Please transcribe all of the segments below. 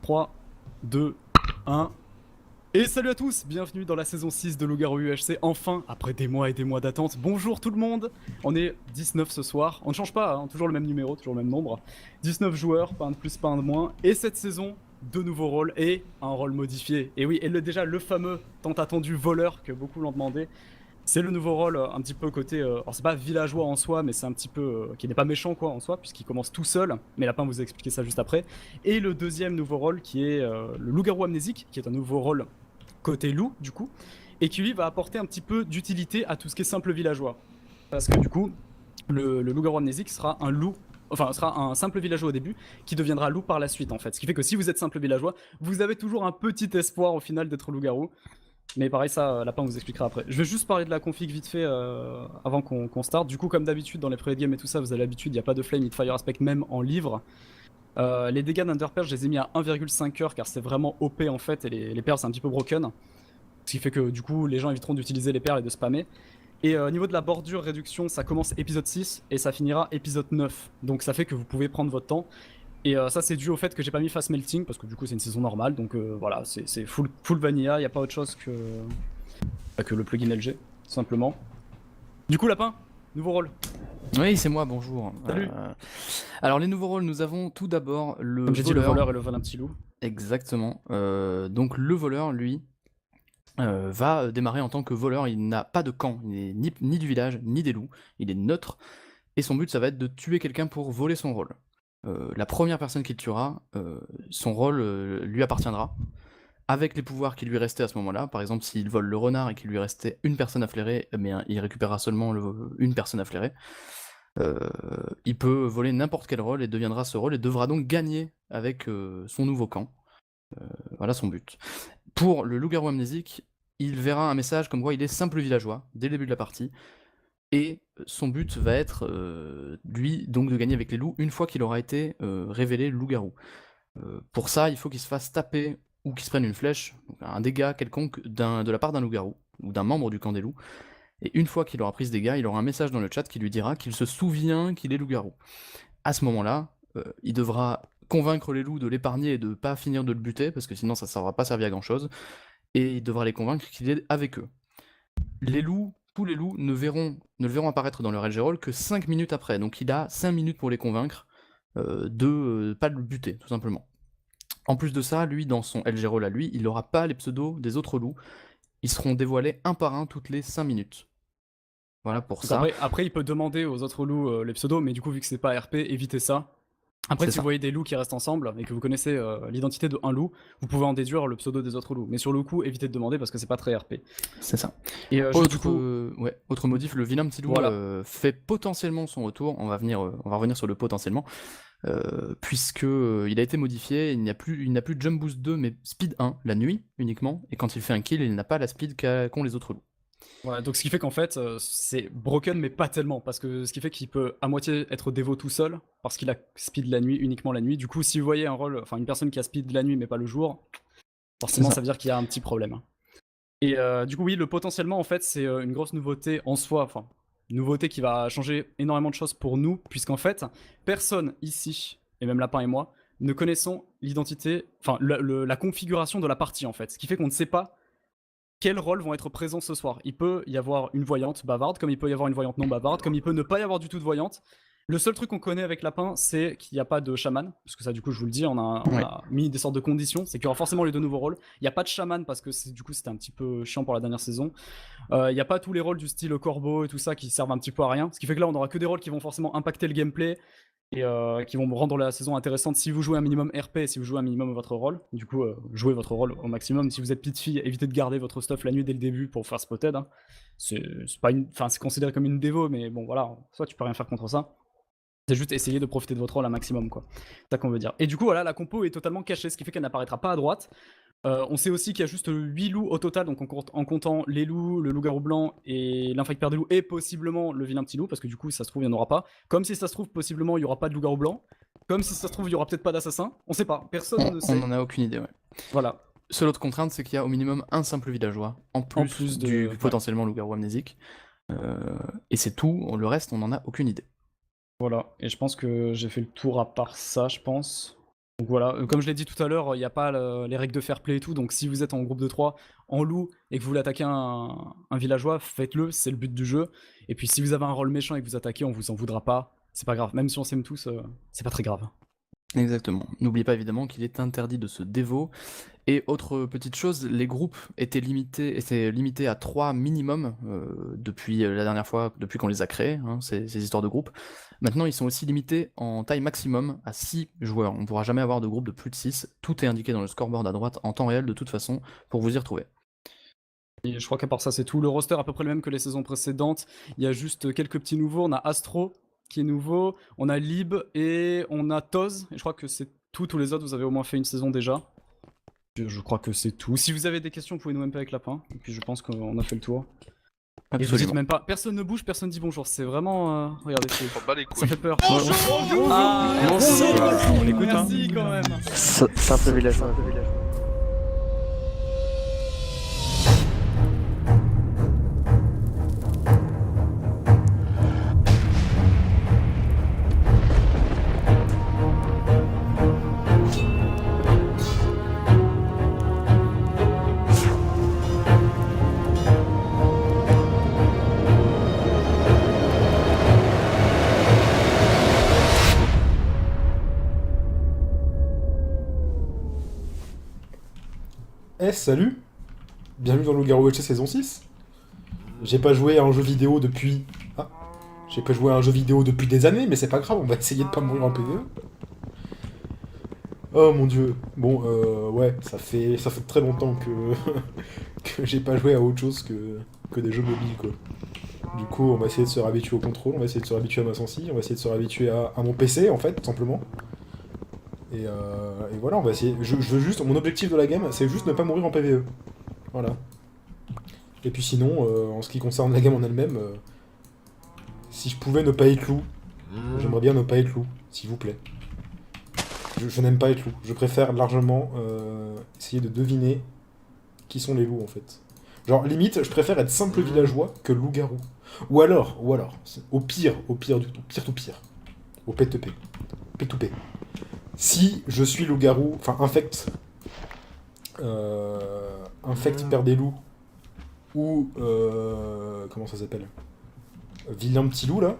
3, 2, 1. Et salut à tous, bienvenue dans la saison 6 de Loup-Garou UHC, enfin, après des mois et des mois d'attente. Bonjour tout le monde, on est 19 ce soir, on ne change pas, hein, toujours le même numéro, toujours le même nombre. 19 joueurs, pas un de plus, pas un de moins, et cette saison, deux nouveaux rôles et un rôle modifié. Et oui, et déjà le fameux tant attendu voleur que beaucoup l'ont demandé. C'est le nouveau rôle un petit peu côté, alors c'est pas villageois en soi, mais c'est un petit peu, qui n'est pas méchant quoi en soi, puisqu'il commence tout seul, mais Lapin vous a expliqué ça juste après. Et le deuxième nouveau rôle qui est le loup-garou amnésique, qui est un nouveau rôle côté loup du coup, et qui lui va apporter un petit peu d'utilité à tout ce qui est simple villageois. Parce que du coup, le loup-garou amnésique sera un loup, enfin sera un simple villageois au début, qui deviendra loup par la suite en fait. Ce qui fait que si vous êtes simple villageois, vous avez toujours un petit espoir au final d'être loup-garou. Mais pareil, ça, Lapin vous expliquera après. Je vais juste parler de la config vite fait avant qu'on start. Du coup, comme d'habitude, dans les pré games et tout ça, vous avez l'habitude, il n'y a pas de flame, it fire aspect même en livre. Les dégâts d'Underperl, je les ai mis à 1,5 heures car c'est vraiment OP en fait, et les perles c'est un petit peu broken. Ce qui fait que du coup, les gens éviteront d'utiliser les perles et de spammer. Et au niveau de la bordure réduction, ça commence épisode 6 et ça finira épisode 9. Donc ça fait que vous pouvez prendre votre temps. Et ça c'est dû au fait que j'ai pas mis fast melting parce que du coup c'est une saison normale, donc voilà, c'est full vanilla, y a pas autre chose que le plugin LG, tout simplement. Du coup Lapin, nouveau rôle. Oui, c'est moi, bonjour. Salut. Alors les nouveaux rôles, nous avons tout d'abord le Comme j'ai dit, le voleur. voleur et le vol un petit loup. Exactement. Donc le voleur, lui, va démarrer en tant que voleur. Il n'a pas de camp, il n'est ni du village, ni des loups. Il est neutre. Et son but, ça va être de tuer quelqu'un pour voler son rôle. La première personne qu'il tuera, son rôle lui appartiendra. Avec les pouvoirs qui lui restaient à ce moment-là, par exemple s'il vole le renard et qu'il lui restait une personne à flairer, mais il récupérera seulement une personne à flairer. Il peut voler n'importe quel rôle et deviendra ce rôle et devra donc gagner avec son nouveau camp. Voilà son but. Pour le loup-garou amnésique, il verra un message comme quoi il est simple villageois dès le début de la partie, et son but va être, lui, donc de gagner avec les loups une fois qu'il aura été révélé loup-garou. Pour ça, il faut qu'il se fasse taper ou qu'il se prenne une flèche, donc un dégât quelconque de la part d'un loup-garou, ou d'un membre du camp des loups. Et une fois qu'il aura pris ce dégât, il aura un message dans le chat qui lui dira qu'il se souvient qu'il est loup-garou. À ce moment-là, il devra convaincre les loups de l'épargner et de pas finir de le buter, parce que sinon ça ne va pas servir à grand-chose, et il devra les convaincre qu'il est avec eux. Les loups, tous les loups ne le verront apparaître dans leur LG Roll que 5 minutes après, donc il a 5 minutes pour les convaincre de pas le buter, tout simplement. En plus de ça, lui, dans son LG Roll à lui, il n'aura pas les pseudos des autres loups. Ils seront dévoilés un par un toutes les 5 minutes. Voilà pour Donc ça. après il peut demander aux autres loups les pseudos, mais du coup vu que c'est pas RP, évitez ça. Après, C'est si vous ça. voyez des loups qui restent ensemble et que vous connaissez l'identité d'un loup, vous pouvez en déduire le pseudo des autres loups. Mais sur le coup, évitez de demander parce que c'est pas très RP. C'est ça. Et juste du coup, Autre modif, le vilain petit loup voilà. fait potentiellement son retour. On va revenir sur le potentiellement, puisque il a été modifié. Il n'a plus de Jump Boost 2, mais Speed 1 la nuit uniquement. Et quand il fait un kill, il n'a pas la speed qu'ont les autres loups. Ouais, donc ce qui fait qu'en fait, c'est broken, mais pas tellement. Parce que ce qui fait qu'il peut à moitié être dévot tout seul, parce qu'il a speed la nuit, uniquement la nuit. Du coup, si vous voyez un rôle, enfin une personne qui a speed la nuit, mais pas le jour, forcément, ça veut dire qu'il y a un petit problème. Et du coup, oui, le potentiellement, en fait, c'est une grosse nouveauté en soi. Enfin, une nouveauté qui va changer énormément de choses pour nous, puisqu'en fait, personne ici, et même Lapin et moi, ne connaissons l'identité, enfin, la configuration de la partie, en fait. Ce qui fait qu'on ne sait pas quels rôles vont être présents ce soir. Il peut y avoir une voyante bavarde, comme il peut y avoir une voyante non bavarde, comme il peut ne pas y avoir du tout de voyante. Le seul truc qu'on connaît avec Lapin, c'est qu'il n'y a pas de chaman, parce que ça, du coup, je vous le dis, on a mis des sortes de conditions, c'est qu'il y aura forcément les deux nouveaux rôles. Il n'y a pas de chaman, parce que du coup, c'était un petit peu chiant pour la dernière saison. Il n'y a pas tous les rôles du style corbeau et tout ça qui servent un petit peu à rien, ce qui fait que là, on aura que des rôles qui vont forcément impacter le gameplay, et qui vont rendre la saison intéressante si vous jouez un minimum RP et si vous jouez un minimum votre rôle. Du coup, jouez votre rôle au maximum. Si vous êtes petite fille, évitez de garder votre stuff la nuit dès le début pour faire spotted. Hein. C'est considéré comme une dévo, mais bon voilà, soit tu peux rien faire contre ça. C'est juste essayer de profiter de votre rôle un maximum, quoi. C'est ça qu'on veut dire. Et du coup, voilà, la compo est totalement cachée, ce qui fait qu'elle n'apparaîtra pas à droite. On sait aussi qu'il y a juste 8 loups au total, donc en comptant les loups, le loup-garou blanc et l'infect-père des loups, et possiblement le vilain petit loup, parce que du coup, ça se trouve, il n'y en aura pas. Comme si ça se trouve, possiblement, il n'y aura pas de loup-garou blanc. Comme si ça se trouve, il n'y aura peut-être pas d'assassin. On sait pas, personne ne On sait. n'en a aucune idée, ouais. Voilà. Seule autre contrainte, c'est qu'il y a au minimum un simple villageois, en En plus plus du de. Ouais. potentiellement loup-garou amnésique. Et c'est tout, le reste, on n'en a aucune idée. Voilà. Et je pense que j'ai fait le tour à part ça, je pense. Donc voilà, comme je l'ai dit tout à l'heure, il y a pas les règles de fair play et tout, donc si vous êtes en groupe de 3 en loup et que vous voulez attaquer un villageois, faites-le, c'est le but du jeu. Et puis si vous avez un rôle méchant et que vous attaquez, on vous en voudra pas, c'est pas grave. Même si on s'aime tous, c'est pas très grave. Exactement. N'oubliez pas évidemment qu'il est interdit de se dévot. Et autre petite chose, les groupes étaient limités à 3 minimum depuis la dernière fois, depuis qu'on les a créés, hein, ces histoires de groupes. Maintenant, ils sont aussi limités en taille maximum à 6 joueurs. On ne pourra jamais avoir de groupe de plus de 6. Tout est indiqué dans le scoreboard à droite en temps réel de toute façon pour vous y retrouver. Et je crois qu'à part ça, c'est tout. Le roster est à peu près le même que les saisons précédentes. Il y a juste quelques petits nouveaux. On a Astro qui est nouveau, on a Lib et on a Toz. Et je crois que c'est tout. Tous les autres, vous avez au moins fait une saison déjà. Je crois que c'est tout. Si vous avez des questions, vous pouvez nous même pas avec Lapin. Et puis je pense qu'on a fait le tour. Et vous dites même pas, personne ne bouge, personne dit bonjour. C'est vraiment. Regardez, ça fait peur. Bonjour. Ah, Merci. On écoute, merci quand même. Simple village. Salut. Bienvenue dans Loup-Garou HC saison 6. J'ai pas joué à un jeu vidéo depuis... Ah. J'ai pas joué à un jeu vidéo depuis des années, mais c'est pas grave, on va essayer de pas mourir en PvE. Oh mon dieu. Bon, ouais, ça fait très longtemps que... que j'ai pas joué à autre chose que des jeux mobiles, quoi. Du coup, on va essayer de se réhabituer au contrôle, on va essayer de se réhabituer à ma sensi, on va essayer de se réhabituer à mon PC, en fait, tout simplement. Et voilà, on va essayer. Je veux juste... Mon objectif de la game, c'est juste ne pas mourir en PvE. Voilà. Et puis sinon, en ce qui concerne la game en elle-même, si je pouvais ne pas être loup, j'aimerais bien ne pas être loup, s'il vous plaît. Je n'aime pas être loup. Je préfère largement essayer de deviner qui sont les loups, en fait. Genre, limite, je préfère être simple villageois que loup-garou. Ou alors, au pire tout pire. Au P2P. P2P. Si je suis loup-garou, enfin infect perd des loups, ou comment ça s'appelle, vilain petit loup là,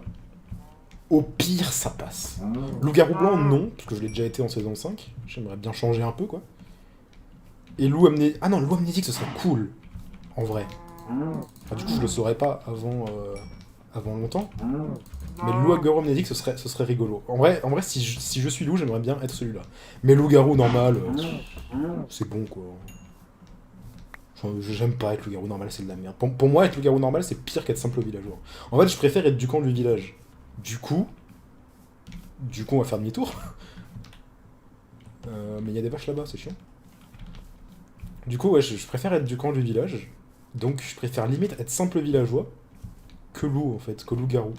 au pire ça passe. Loup-garou blanc non, parce que je l'ai déjà été en saison 5, j'aimerais bien changer un peu quoi. Et loup amnésique, ah non, loup amnésique ce serait cool, en vrai. Enfin, du coup je le saurais pas avant longtemps. Mais le loup-garou amnésique, ce serait rigolo. En vrai si je suis loup, j'aimerais bien être celui-là. Mais loup-garou normal, c'est bon, quoi. Enfin, j'aime pas être loup-garou normal, c'est de la merde. Pour moi, être loup-garou normal, c'est pire qu'être simple villageois. En fait, je préfère être du camp du village. Du coup, on va faire demi-tour. Mais il y a des vaches là-bas, c'est chiant. Du coup, ouais, je préfère être du camp du village. Donc, je préfère limite être simple villageois que loup, en fait, que loup-garou.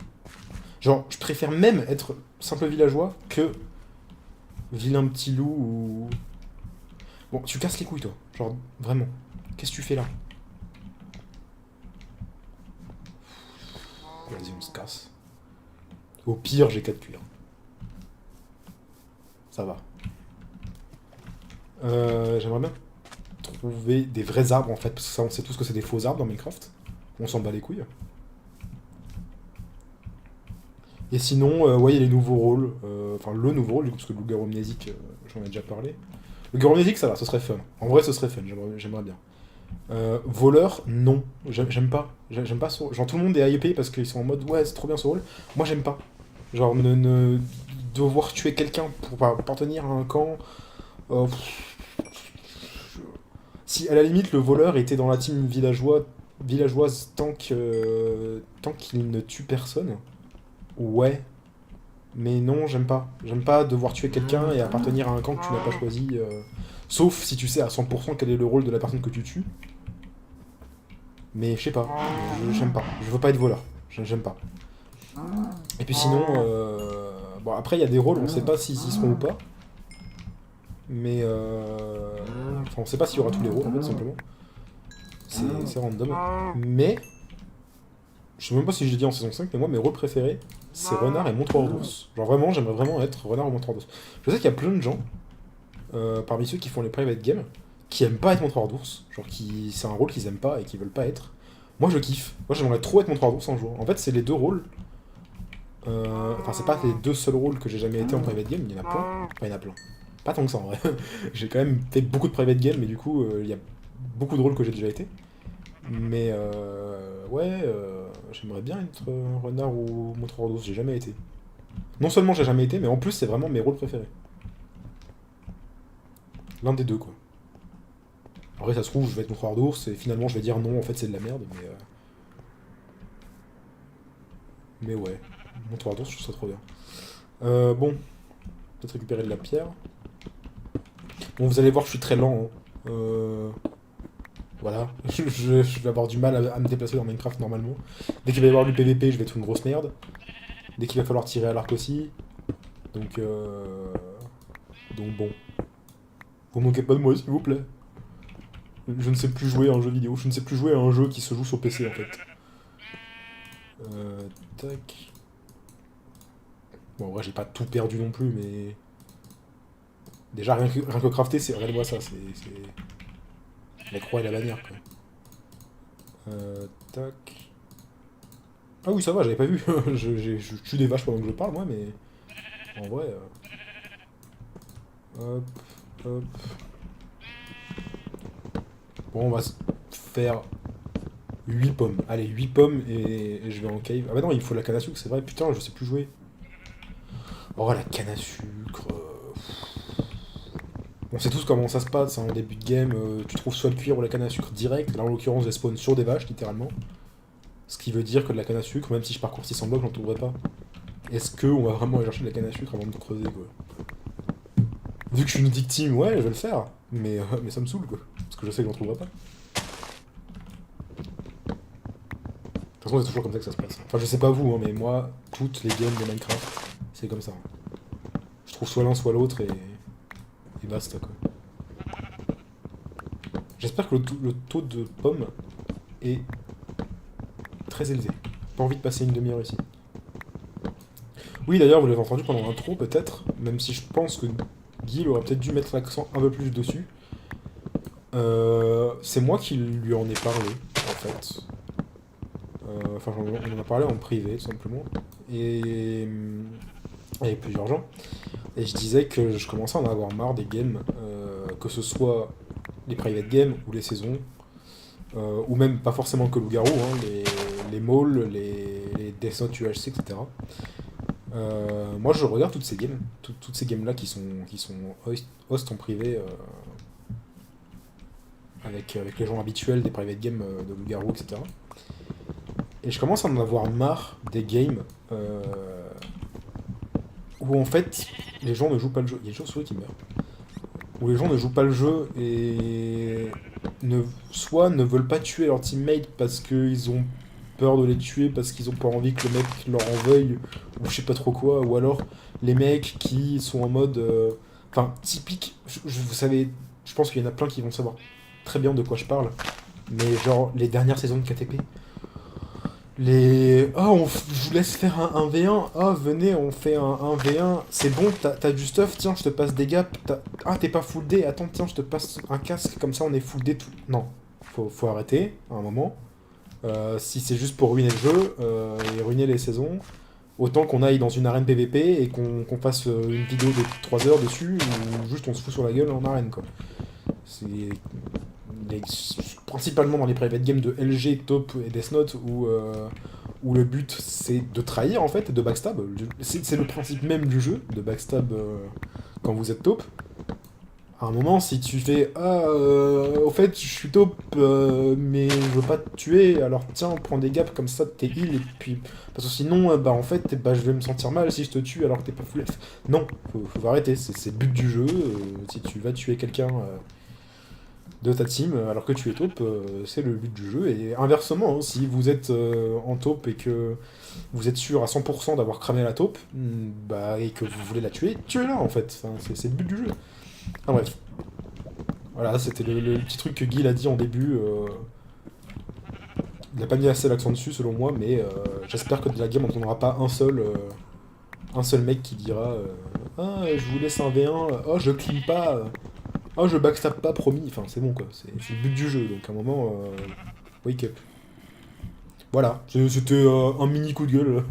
Genre, je préfère même être simple villageois que vilain petit loup ou... Bon, tu casses les couilles, toi. Genre, vraiment. Qu'est-ce que tu fais là? Vas-y, on se casse. Au pire, j'ai 4 cuirs. Ça va. J'aimerais bien trouver des vrais arbres, en fait, parce que ça, on sait tous que c'est des faux arbres dans Minecraft. On s'en bat les couilles. Et sinon, ouais, il y a les nouveaux rôles. Enfin, le nouveau rôle, du coup, parce que le loup-garou amnésique, j'en ai déjà parlé. Le loup-garou amnésique, ça va, ce serait fun. En vrai, ce serait fun, j'aimerais bien. Voleur, non. J'aime pas. J'aime pas ce rôle. Genre, tout le monde est hypé parce qu'ils sont en mode, ouais, c'est trop bien ce rôle. Moi, j'aime pas. Genre, devoir tuer quelqu'un pour appartenir à un camp. Si, à la limite, le voleur était dans la team villageoise tant qu'il ne tue personne. Ouais, mais non, j'aime pas. J'aime pas devoir tuer quelqu'un et appartenir à un camp que tu n'as pas choisi. Sauf si tu sais à 100% quel est le rôle de la personne que tu tues. Mais je sais pas, j'aime pas. Je veux pas être voleur, j'aime pas. Et puis sinon, bon après il y a des rôles, on sait pas s'ils y seront ou pas. Mais enfin on sait pas s'il y aura tous les rôles en fait simplement. C'est random. Mais je sais même pas si je l'ai dit en saison 5, mais moi mes rôles préférés c'est renard et montreur d'ours. Genre vraiment, j'aimerais vraiment être renard ou montreur d'ours. Je sais qu'il y a plein de gens parmi ceux qui font les private games, qui aiment pas être montreur d'ours, genre qui c'est un rôle qu'ils aiment pas et qu'ils veulent pas être. Moi je kiffe. Moi j'aimerais trop être montreur d'ours un jour. En fait c'est les deux rôles. Enfin c'est pas les deux seuls rôles que j'ai jamais été en private game, il y en a plein. Enfin il y en a plein. Pas tant que ça en vrai. J'ai quand même fait beaucoup de private games, mais du coup il y a beaucoup de rôles que j'ai déjà été. Mais ouais, j'aimerais bien être renard ou montreur d'ours, j'ai jamais été. Non seulement j'ai jamais été, mais en plus c'est vraiment mes rôles préférés. L'un des deux quoi. Après ça se trouve je vais être montreur d'ours et finalement je vais dire non en fait c'est de la merde, mais ouais. Montreur d'ours je trouve ça trop bien. Bon, peut-être récupérer de la pierre. Bon vous allez voir je suis très lent. Hein. Voilà, je vais avoir du mal à me déplacer dans Minecraft normalement. Dès qu'il va y avoir du PVP, je vais être une grosse merde. Dès qu'il va falloir tirer à l'arc aussi. Donc bon. Vous moquez pas de moi s'il vous plaît. Je ne sais plus jouer à un jeu vidéo, je ne sais plus jouer à un jeu qui se joue sur PC en fait. Tac. Bon, en vrai, j'ai pas tout perdu non plus, mais. Déjà, rien que crafter, c'est. Regarde-moi ça, c'est. La croix et la bannière, quoi. Tac. Ah oui, ça va, j'avais pas vu. Je tue des vaches pendant que je parle, moi, mais. En vrai. Hop, hop. Bon, on va se faire 8 pommes. Allez, 8 pommes et je vais en cave. Ah bah non, il faut la canne à sucre, c'est vrai. Putain, je sais plus jouer. Oh, la canne à sucre. On sait tous comment ça se passe hein, en début de game. Tu trouves soit le cuir ou la canne à sucre direct. Là, en l'occurrence, elle spawn sur des vaches, littéralement. Ce qui veut dire que de la canne à sucre, même si je parcours 600 blocs, j'en trouverai pas. Est-ce qu'on va vraiment aller chercher de la canne à sucre avant de creuser, quoi? Vu que je suis une victime, ouais, je vais le faire. Mais ça me saoule, quoi. Parce que je sais que j'en trouverai pas. De toute façon, c'est toujours comme ça que ça se passe. Enfin, je sais pas vous, hein, mais moi, toutes les games de Minecraft, c'est comme ça. Je trouve soit l'un, soit l'autre, et basta, quoi. J'espère que le taux de pommes est très élevé. Pas envie de passer une demi-heure ici. Oui, d'ailleurs, vous l'avez entendu pendant l'intro, peut-être, même si je pense que Guy aurait peut-être dû mettre l'accent un peu plus dessus. C'est moi qui lui en ai parlé, en fait. Enfin, on en a parlé en privé, tout simplement. Et avec plusieurs gens. Et je disais que je commençais à en avoir marre des games, que ce soit les private games ou les saisons, ou même pas forcément que Loup-Garou, hein, les malls, les Death Note UHC, etc. Moi je regarde toutes ces games, toutes ces games là qui sont host en privé avec les gens habituels des private games de Loup-Garou, etc. Et je commence à en avoir marre des games où en fait les gens ne jouent pas le jeu. Il y a des chauves-souris qui meurent. Où les gens ne jouent pas le jeu et soit ne veulent pas tuer leur teammate parce qu'ils ont peur de les tuer, parce qu'ils ont pas envie que le mec leur en veuille, ou je sais pas trop quoi, ou alors les mecs qui sont en mode. Enfin, typique. Vous savez, je pense qu'il y en a plein qui vont savoir très bien de quoi je parle, mais genre les dernières saisons de KTP. Je vous laisse faire un 1v1. Ah, venez, on fait un 1v1. C'est bon, t'as du stuff, tiens, je te passe des gaps. Ah, t'es pas full D, attends, tiens, je te passe un casque, comme ça on est full D tout. Non, faut arrêter à un moment. Si c'est juste pour ruiner le jeu et ruiner les saisons, autant qu'on aille dans une arène PVP et qu'on fasse une vidéo de 3 heures dessus, ou juste on se fout sur la gueule en arène, quoi. C'est. Principalement dans les private games de LG, Top et Death Note où le but c'est de trahir en fait, de backstab. C'est le principe même du jeu, de backstab quand vous êtes top. À un moment, si tu fais au fait je suis top mais je veux pas te tuer, alors tiens, prends des gaps comme ça, t'es heal, et puis. Parce que sinon, en fait, je vais me sentir mal si je te tue alors que t'es pas full F. Non, faut arrêter, c'est le but du jeu. Si tu vas tuer quelqu'un. De ta team alors que tu es taupe, c'est le but du jeu. Et inversement, hein, si vous êtes en taupe et que vous êtes sûr à 100% d'avoir cramé la taupe, et que vous voulez la tuer, tuez-la en fait. Enfin, c'est le but du jeu. Enfin bref. Voilà, c'était le petit truc que Guy a dit en début. Il n'a pas mis assez l'accent dessus selon moi, mais j'espère que de la game on n'entendra pas un seul un seul mec qui dira ah, je vous laisse un V1, oh, je clean pas, oh, je backstab pas, promis. Enfin, c'est bon, quoi. C'est le but du jeu, donc à un moment, wake up. Voilà, c'était un mini coup de gueule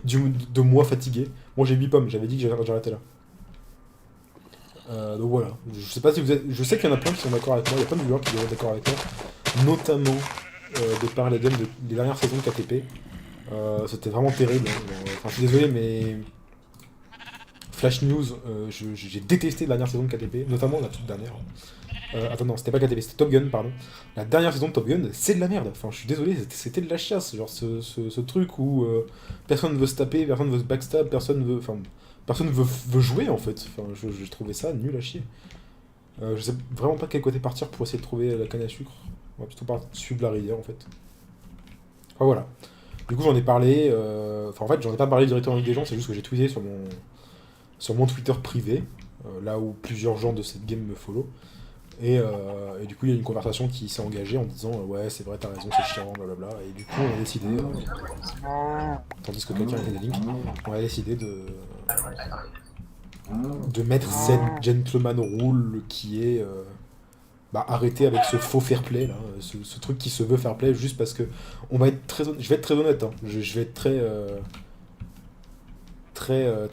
de moi fatigué. Bon, j'ai 8 pommes, j'avais dit que j'arrêtais là. Donc voilà, je sais pas si vous êtes... Je sais qu'il y en a plein qui sont d'accord avec moi, il y a plein de joueurs qui sont d'accord avec moi, notamment de par les games des dernières saisons de KTP. C'était vraiment terrible, hein. Enfin, je suis désolé, mais... Flash News, j'ai détesté la dernière saison de KTP, notamment la toute dernière. Attends, non, c'était pas KTP, c'était Top Gun, pardon. La dernière saison de Top Gun, c'est de la merde. Enfin, je suis désolé, c'était de la chiasse. Genre, ce truc où personne veut se taper, personne veut se backstab, personne veut... Enfin, personne veut jouer, en fait. Enfin, j'ai trouvé ça nul à chier. Je sais vraiment pas de quel côté partir pour essayer de trouver la canne à sucre. On va plutôt suivre la rivière, en fait. Enfin, voilà. Du coup, j'en ai parlé... Enfin, en fait, j'en ai pas parlé directement avec des gens, c'est juste que j'ai tweeté sur mon Twitter privé, là où plusieurs gens de cette game me follow. Et du coup, il y a une conversation qui s'est engagée en disant ouais, c'est vrai, t'as raison, c'est chiant, blablabla. Et du coup, on a décidé, tandis que quelqu'un était des links, on a décidé de mettre cette gentleman rule qui est arrêter avec ce faux fair play, là, ce truc qui se veut fair play juste parce que on va être très, je vais être très honnête, hein, je vais être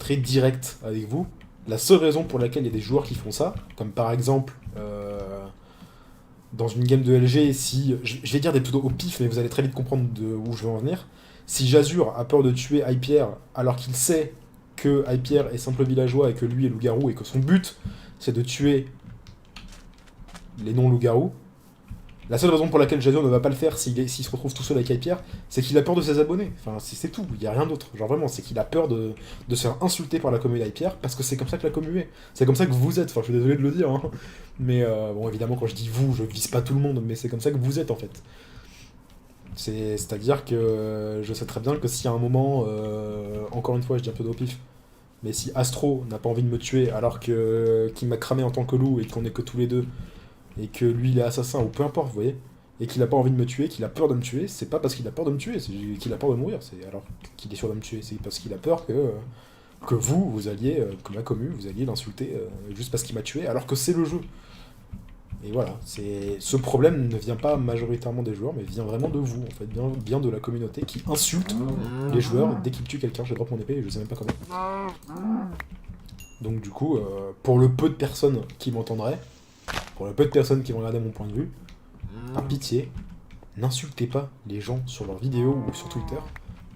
très direct avec vous. La seule raison pour laquelle il y a des joueurs qui font ça, comme par exemple dans une game de LG, si je vais dire des pseudos au pif, mais vous allez très vite comprendre où je veux en venir. Si Jazur a peur de tuer Hypierre alors qu'il sait que Hypierre est simple villageois et que lui est loup-garou et que son but c'est de tuer les non-loups-garous, la seule raison pour laquelle Jazur ne va pas le faire s'il se retrouve tout seul avec Hypierre, c'est qu'il a peur de ses abonnés. Enfin, c'est tout, il n'y a rien d'autre. Genre vraiment, c'est qu'il a peur de se faire insulter par la commu d'Hypierre parce que c'est comme ça que la commu est. C'est comme ça que vous êtes, enfin je suis désolé de le dire, hein. Mais bon, évidemment, quand je dis vous, je vise pas tout le monde, mais c'est comme ça que vous êtes en fait. C'est-à-dire que je sais très bien que si à un moment, encore une fois, je dis un peu au pif, mais si Astro n'a pas envie de me tuer alors qu'il m'a cramé en tant que loup et qu'on est que tous les deux, et que lui il est assassin, ou peu importe, vous voyez, et qu'il a pas envie de me tuer, qu'il a peur de me tuer, c'est pas parce qu'il a peur de me tuer, c'est qu'il a peur de mourir, c'est alors qu'il est sûr de me tuer, c'est parce qu'il a peur que vous alliez, que ma commu, vous alliez l'insulter juste parce qu'il m'a tué, alors que c'est le jeu. Et voilà, ce problème ne vient pas majoritairement des joueurs, mais vient vraiment de vous, en fait, bien de la communauté qui insulte les joueurs dès qu'ils tuent quelqu'un. Je drop mon épée et je sais même pas comment. Donc du coup, pour le peu de personnes qui m'entendraient, pour le peu de personnes qui vont regarder mon point de vue, par pitié, n'insultez pas les gens sur leurs vidéos ou sur Twitter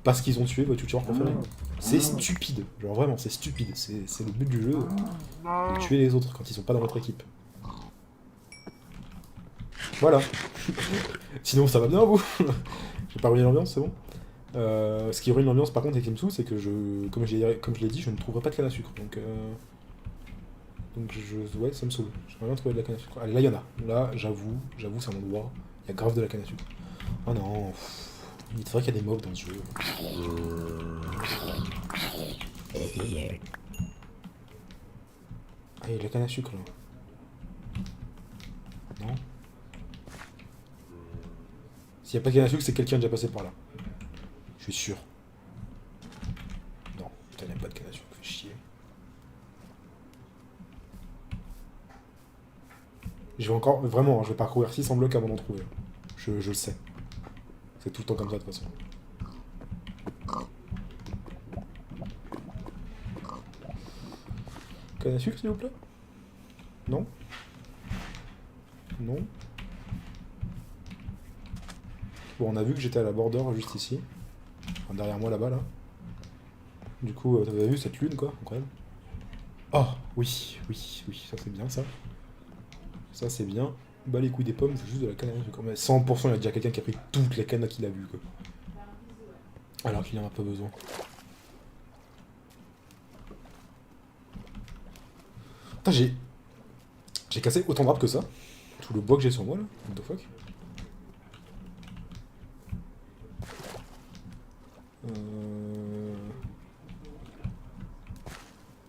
parce qu'ils ont tué votre youtubeur préféré. C'est stupide, genre vraiment, c'est stupide. C'est le but du jeu, de tuer les autres quand ils sont pas dans votre équipe. Voilà. Sinon, ça va bien, vous? J'ai pas ruiné l'ambiance, c'est bon? Ce qui ruine l'ambiance, par contre, avec Kimsou, c'est que comme je l'ai dit, je ne trouverai pas de canne à sucre. Donc ouais, ça me saoule. J'aimerais bien trouver de la canne à sucre. Allez, là, il y en a. Là, j'avoue, c'est un endroit. Il y a grave de la canne à sucre. Oh non. C'est vrai qu'il y a des mobs dans ce jeu. Ah, il y a de la canne à sucre, là. Non? S'il n'y a pas de canne à sucre, c'est quelqu'un déjà passé par là. Je suis sûr. Non, putain, il n'y a pas de canne à sucre. Fait chier. Je vais encore, vraiment, je vais parcourir 600 blocs avant d'en trouver. Je le sais. C'est tout le temps comme ça de toute façon. Canne à sucre s'il vous plaît? Non? Non? Bon, on a vu que j'étais à la border juste ici. Enfin, derrière moi là-bas là. Du coup, t'avais vu cette lune quoi? Incroyable. Oh, oui, ça c'est bien ça. Ça c'est bien. Bah les couilles des pommes, c'est juste de la canne à sucre. Mais 100% il y a déjà quelqu'un qui a pris toutes les cannes qu'il a vues quoi. Alors qu'il en a pas besoin. Putain, j'ai cassé autant de rap que ça. Tout le bois que j'ai sur moi là. What the fuck?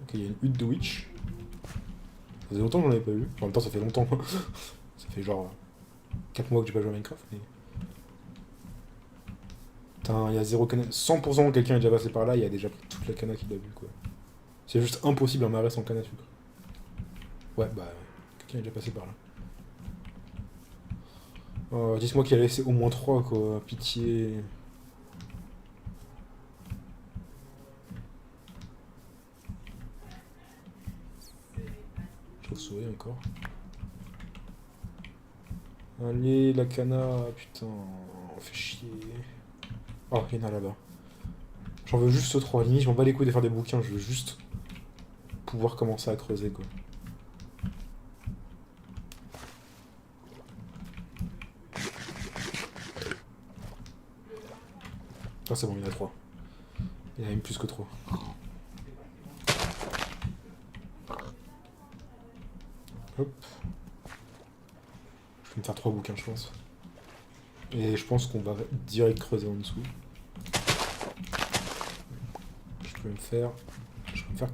Ok, il y a une hutte de witch. Ça faisait longtemps que j'en avais pas vu. En même temps, ça fait longtemps. Ça fait genre 4 mois que j'ai pas joué à Minecraft. Mais... Putain, il y a 0 canne. 100% quelqu'un est déjà passé par là, il y a déjà pris toute la canne qu'il a bu, quoi. C'est juste impossible un marais sans canne à sucre. Ouais, bah, quelqu'un est déjà passé par là. Oh, dites-moi qu'il a laissé au moins 3, quoi. Pitié. Chauve-souris encore. Allez, la cana, putain, on fait chier. Oh, il y en a là-bas. J'en veux juste 3. Limite, je m'en bats les couilles de faire des bouquins, je veux juste pouvoir commencer à creuser, quoi. Ah, c'est bon, il y en a 3. Il y en a même plus que 3. Hop. Je vais me faire 3 bouquins, je pense. Et je pense qu'on va direct creuser en dessous. Je peux me faire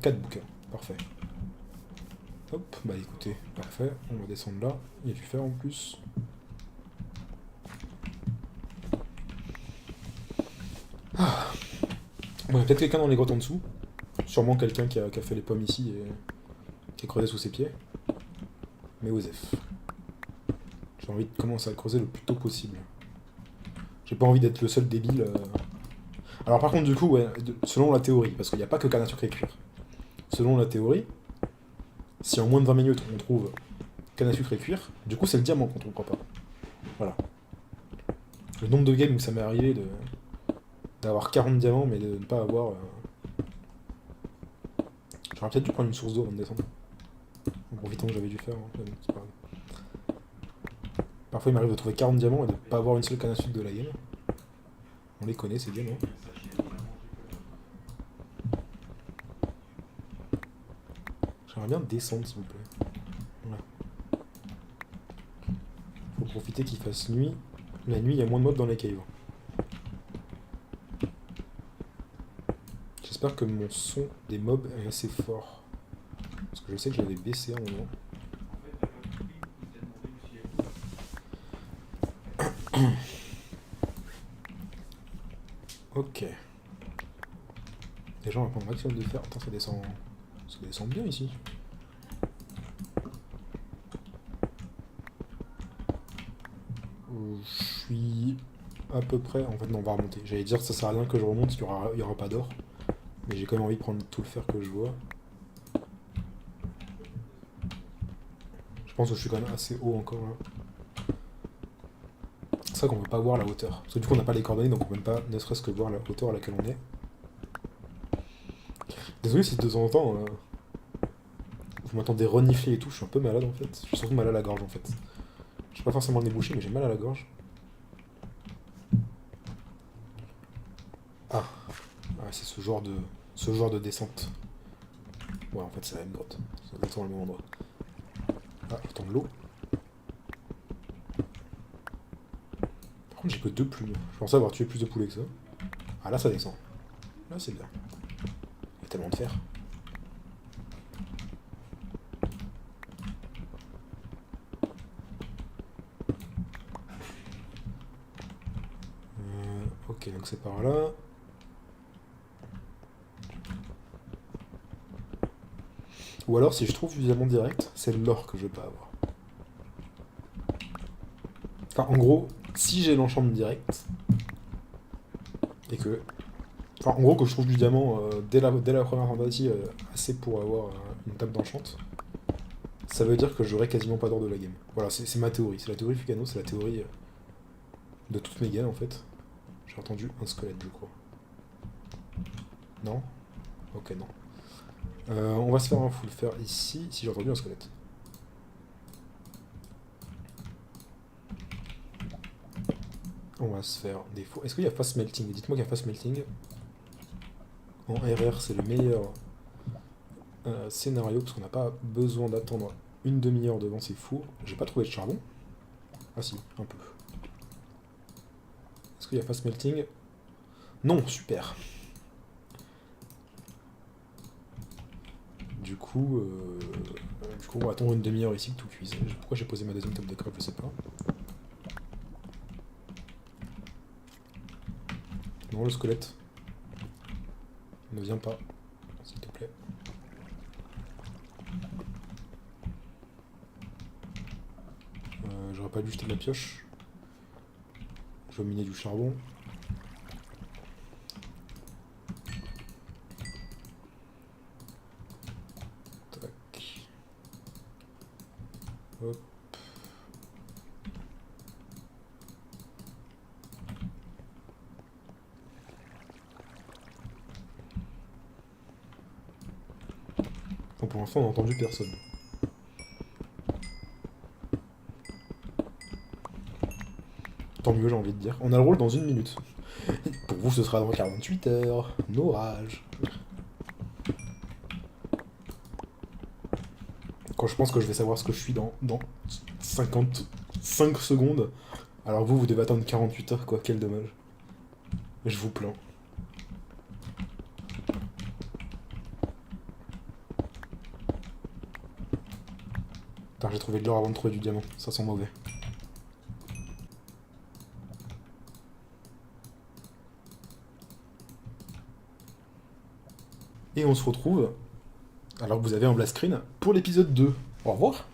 4 bouquins. Parfait. Hop, bah écoutez, parfait. On va descendre là. Il y a du fer en plus. Ah. Bon, il y a peut-être quelqu'un dans les grottes en dessous. Sûrement quelqu'un qui a fait les pommes ici et qui a creusé sous ses pieds. Mais Osef. J'ai envie de commencer à creuser le plus tôt possible. J'ai pas envie d'être le seul débile. Alors par contre du coup, ouais, selon la théorie, parce qu'il n'y a pas que canne à sucre et cuir. Selon la théorie, si en moins de 20 minutes on trouve canne à sucre et cuir, du coup c'est le diamant qu'on trouvera pas. Voilà. Le nombre de games où ça m'est arrivé d'avoir 40 diamants mais de ne pas avoir... J'aurais peut-être dû prendre une source d'eau avant de descendre. En profitant que j'avais dû faire, hein. Mais bon, c'est pas grave. Parfois il m'arrive de trouver 40 diamants et de ne pas avoir une seule canne à sucre de la game. On les connaît ces games, hein. J'aimerais bien descendre s'il vous plaît. Voilà. Faut profiter qu'il fasse nuit. La nuit il y a moins de mobs dans les caves. J'espère que mon son des mobs est assez fort. Parce que je sais que je l'avais baissé à un moment. Ok. Déjà on va prendre un maximum de fer. Attends, ça descend bien ici. Je suis à peu près... En fait non, on va remonter. J'allais dire que ça sert à rien que je remonte, il y aura pas d'or. Mais j'ai quand même envie de prendre tout le fer que je vois. Je pense que je suis quand même assez haut encore là. C'est ça qu'on peut pas voir la hauteur. Parce que du coup on n'a pas les coordonnées donc on peut même pas ne serait-ce que voir la hauteur à laquelle on est. Désolé si de temps en temps vous m'entendez renifler et tout, je suis un peu malade en fait. Je suis surtout mal à la gorge en fait. Je suis pas forcément le nez bouché mais j'ai mal à la gorge. Ah, c'est ce genre de descente. Ouais en fait c'est la même grotte. C'est exactement le même endroit. Ah, j'entends de l'eau. Par contre, j'ai que 2 plumes. Je pensais avoir tué plus de poulets que ça. Ah, là, ça descend. Là, c'est bien. Il y a tellement de fer. Ok, donc c'est par là. Ou alors, si je trouve du diamant direct, c'est l'or que je veux pas avoir. Enfin, en gros, si j'ai l'enchantement direct, et que... Enfin, en gros, que je trouve du diamant dès la première fantasy assez pour avoir une table d'enchant, ça veut dire que j'aurai quasiment pas d'or de la game. Voilà, c'est ma théorie. C'est la théorie Fugano, c'est la théorie de toutes mes games, en fait. J'ai entendu un squelette, je crois. Non? Ok, non. On va se faire un full fer ici, si j'ai entendu un squelette. On va se faire des faux. Est-ce qu'il y a fast melting? Dites-moi qu'il y a fast melting. En RR, c'est le meilleur scénario, parce qu'on n'a pas besoin d'attendre une demi-heure devant ces fours. J'ai pas trouvé de charbon. Ah si, un peu. Est-ce qu'il y a fast melting? Non, super. Du coup, on va attendre une demi-heure ici que tout cuise. Pourquoi j'ai posé ma deuxième table de crêpes, je sais pas. Non, le squelette. Ne viens pas, s'il te plaît. J'aurais pas dû jeter de la pioche. Je vais miner du charbon. Tac. Hop. Bon, pour l'instant, on n'a entendu personne. Tant mieux, j'ai envie de dire. On a le rôle dans 1 minute. Pour vous, ce sera dans 48 heures. Orage. Quand je pense que je vais savoir ce que je suis dans 55 secondes. Alors vous devez attendre 48 heures, quoi. Quel dommage. Je vous plains. Putain, j'ai trouvé de l'or avant de trouver du diamant. Ça sent mauvais. Et on se retrouve, alors que vous avez un blast screen, pour l'épisode 2. Au revoir.